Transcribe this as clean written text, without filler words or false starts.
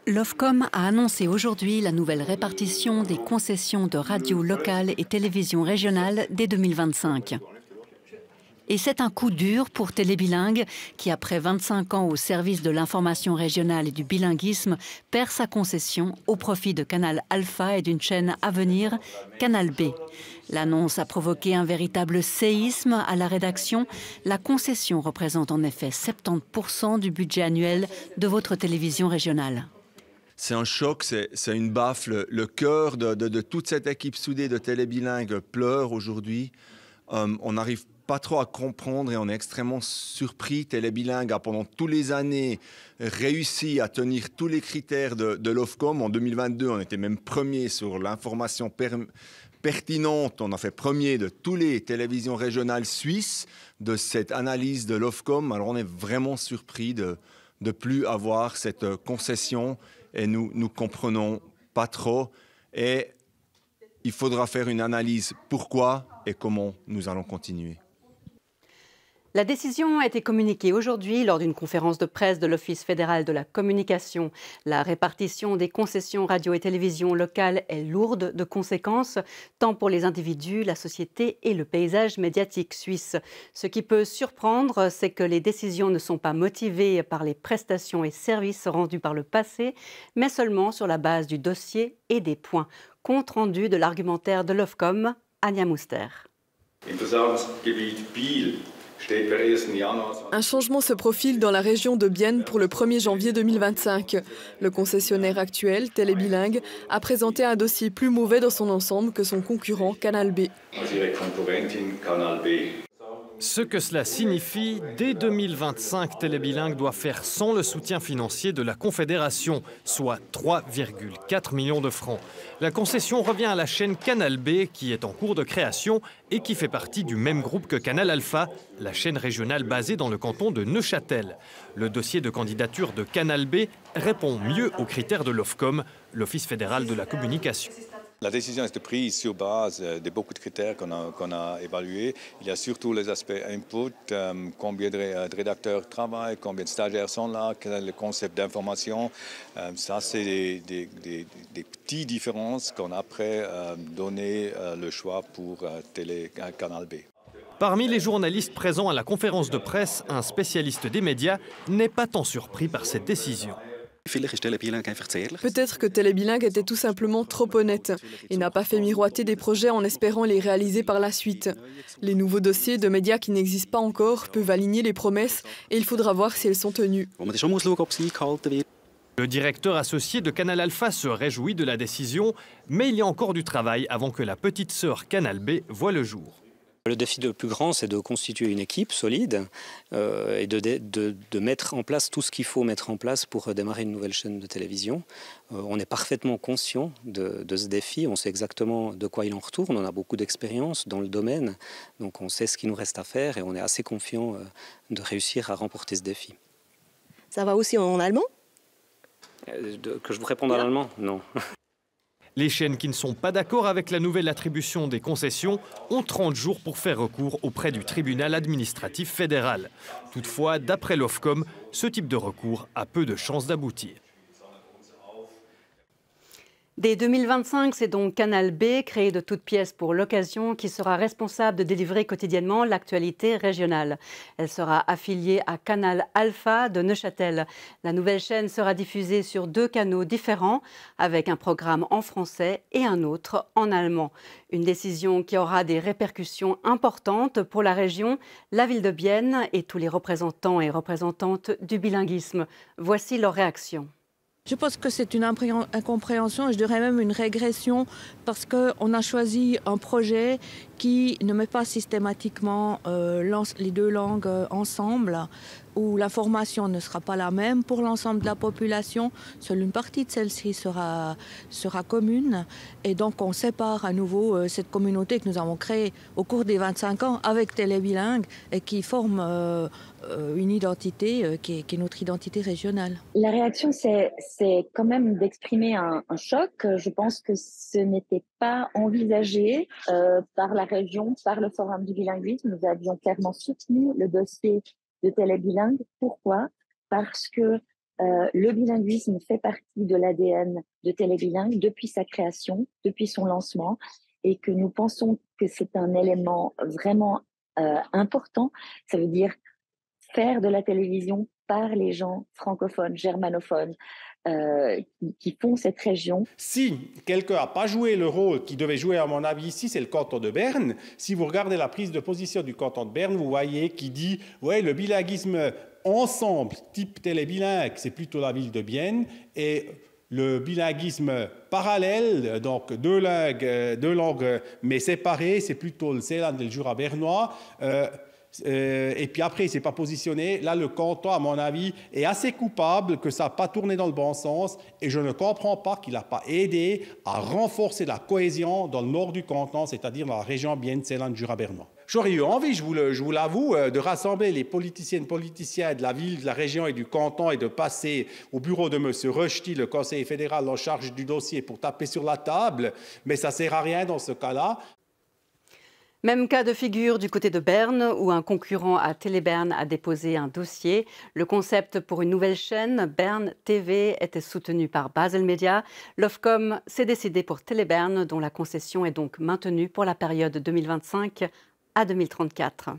L'Ofcom a annoncé aujourd'hui la nouvelle répartition des concessions de radio locale et télévision régionale dès 2025. Et c'est un coup dur pour Télébilingue qui, après 25 ans au service de l'information régionale et du bilinguisme, perd sa concession au profit de Canal Alpha et d'une chaîne à venir, Canal B. L'annonce a provoqué un véritable séisme à la rédaction. La concession représente en effet 70% du budget annuel de votre télévision régionale. C'est un choc, c'est une baffe. Le cœur de toute cette équipe soudée de Télébilingue pleure aujourd'hui. On n'arrive pas trop à comprendre et on est extrêmement surpris. Télébilingue a pendant toutes les années réussi à tenir tous les critères de l'Ofcom. En 2022, on était même premier sur l'information pertinente. On a fait premier de toutes les télévisions régionales suisses de cette analyse de l'Ofcom. Alors on est vraiment surpris de ne plus avoir cette concession. Et nous comprenons pas trop. Et il faudra faire une analyse pourquoi et comment nous allons continuer. La décision a été communiquée aujourd'hui lors d'une conférence de presse de l'Office fédéral de la communication. La répartition des concessions radio et télévision locales est lourde de conséquences, tant pour les individus, la société et le paysage médiatique suisse. Ce qui peut surprendre, c'est que les décisions ne sont pas motivées par les prestations et services rendus par le passé, mais seulement sur la base du dossier et des points. Compte rendu de l'argumentaire de l'Ofcom, Anja Muster. Un changement se profile dans la région de Bienne pour le 1er janvier 2025. Le concessionnaire actuel, Télébilingue, a présenté un dossier plus mauvais dans son ensemble que son concurrent Canal B. Ce que cela signifie, dès 2025, Télébilingue doit faire sans le soutien financier de la Confédération, soit 3,4 millions de francs. La concession revient à la chaîne Canal B, qui est en cours de création et qui fait partie du même groupe que Canal Alpha, la chaîne régionale basée dans le canton de Neuchâtel. Le dossier de candidature de Canal B répond mieux aux critères de l'Ofcom, l'Office fédéral de la communication. La décision a été prise sur base de beaucoup de critères qu'on a évalués. Il y a surtout les aspects input, combien de rédacteurs travaillent, combien de stagiaires sont là, quel est le concept d'information. Ça, c'est des petites différences qu'on a après donné le choix pour Canal B. Parmi les journalistes présents à la conférence de presse, un spécialiste des médias n'est pas tant surpris par cette décision. Peut-être que Télébilingue était tout simplement trop honnête et n'a pas fait miroiter des projets en espérant les réaliser par la suite. Les nouveaux dossiers de médias qui n'existent pas encore peuvent aligner les promesses et il faudra voir si elles sont tenues. Le directeur associé de Canal Alpha se réjouit de la décision, mais il y a encore du travail avant que la petite sœur Canal B voie le jour. Le défi le plus grand, c'est de constituer une équipe solide et de mettre en place tout ce qu'il faut mettre en place pour démarrer une nouvelle chaîne de télévision. On est parfaitement conscient de ce défi, on sait exactement de quoi il en retourne, on a beaucoup d'expérience dans le domaine, donc on sait ce qu'il nous reste à faire et on est assez confiant de réussir à remporter ce défi. Ça va aussi en allemand ? Que je vous réponde en allemand ? Non. Les chaînes qui ne sont pas d'accord avec la nouvelle attribution des concessions ont 30 jours pour faire recours auprès du tribunal administratif fédéral. Toutefois, d'après l'Ofcom, ce type de recours a peu de chances d'aboutir. Dès 2025, c'est donc Canal B, créé de toutes pièces pour l'occasion, qui sera responsable de délivrer quotidiennement l'actualité régionale. Elle sera affiliée à Canal Alpha de Neuchâtel. La nouvelle chaîne sera diffusée sur 2 canaux différents, avec un programme en français et un autre en allemand. Une décision qui aura des répercussions importantes pour la région, la ville de Bienne et tous les représentants et représentantes du bilinguisme. Voici leur réaction. Je pense que c'est une incompréhension et je dirais même une régression parce qu'on a choisi un projet qui ne met pas systématiquement les 2 langues ensemble, où la formation ne sera pas la même pour l'ensemble de la population. Seule une partie de celle-ci sera commune et donc on sépare à nouveau cette communauté que nous avons créée au cours des 25 ans avec Télébilingue et qui forme une identité qui est notre identité régionale. La réaction, c'est quand même d'exprimer un choc. Je pense que ce n'était pas envisagé par la région, par le Forum du bilinguisme. Nous avions clairement soutenu le dossier de Télébilingue. Pourquoi ? Parce que Le bilinguisme fait partie de l'ADN de Télébilingue depuis sa création, depuis son lancement, et que nous pensons que c'est un élément vraiment important. Ça veut dire faire de la télévision par les gens francophones, germanophones, qui font cette région. Si quelqu'un n'a pas joué le rôle qu'il devait jouer, à mon avis, ici, c'est le canton de Berne. Si vous regardez la prise de position du canton de Berne, vous voyez qu'il dit « ouais, le bilinguisme ensemble, type télébilingue, c'est plutôt la ville de Bienne » et le bilinguisme parallèle, donc deux langues mais séparées, c'est plutôt le Seeland et le Jura bernois. Et puis après, il ne s'est pas positionné. Là, le canton, à mon avis, est assez coupable que ça n'a pas tourné dans le bon sens. Et je ne comprends pas qu'il n'a pas aidé à renforcer la cohésion dans le nord du canton, c'est-à-dire dans la région Bienne, Seeland, Jura bernois. J'aurais eu envie, je vous l'avoue, de rassembler les politiciennes, politiciens de la ville, de la région et du canton et de passer au bureau de M. Rösti, le conseiller fédéral en charge du dossier, pour taper sur la table. Mais ça ne sert à rien dans ce cas-là. Même cas de figure du côté de Berne, où un concurrent à Téléberne a déposé un dossier. Le concept pour une nouvelle chaîne, Berne TV, était soutenu par Basel Media. L'Ofcom s'est décidé pour Téléberne, dont la concession est donc maintenue pour la période 2025 à 2034.